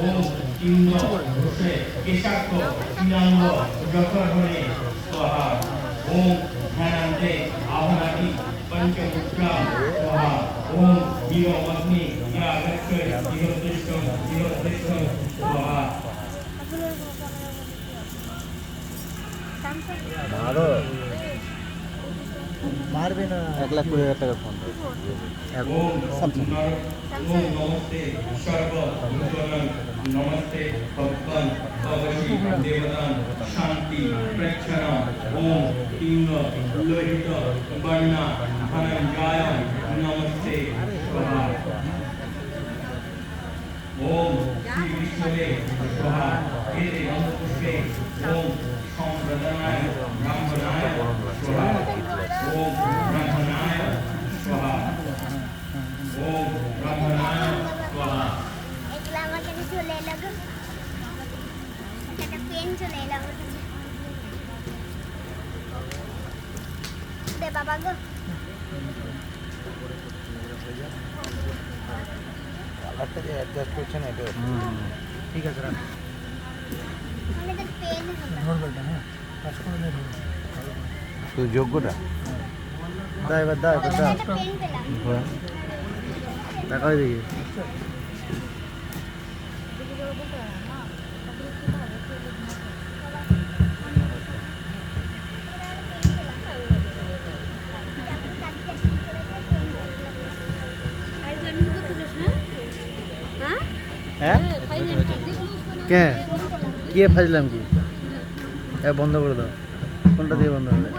ওম তিন্ন ঘোষে কেশাক্ষ তিনাঙ্গ যক্ষণে স্বাহা ওম ধ্যানান্তে আহনাতি পঞ্চমুদ্রা স্বাহা ওম বিলো অগ্নি ইয়া গচ্ছ ইহোদ্দিষ্ট স্বাহা মারো মারবে না 1,20,000 টাকা ফোন ওম নমস্তে সর্ব ভূতনাং নমস্তে ভগবান অবশী দেবতান শান্তি প্রচ্ছন্ন ওম তিন্ন লোহিত বর্ণা ধনঞ্জয় নমস্তে স্বাহা ওম শ্রী বিষ্ণুবে স্বাহা এতে নমস্তে ওম সম্প্রদানায় ব্রাহ্মণায় স্বাহা ওম ব্রাহ্মণায় স্বাহা ওম ব্রাহ্মণায় স্বাহা একলা আমার কাছে চলে এলো গো একটা পেন চলে এলো আমার কাছে দে বাবা গো কালারটাকে অ্যাডজাস্ট করছে না এটা ঠিক আছে রাখ আমাদের পেন ধরবে হ্যাঁ কাজ করে নেব তো যোগ্যটা দা এবার দা একটা পেন পেলাম টাকাই দেখি হ্যাঁ কে কে ফাজলাম কি বন্ধ করে দাও কোনটা দিয়ে বন্ধ হবে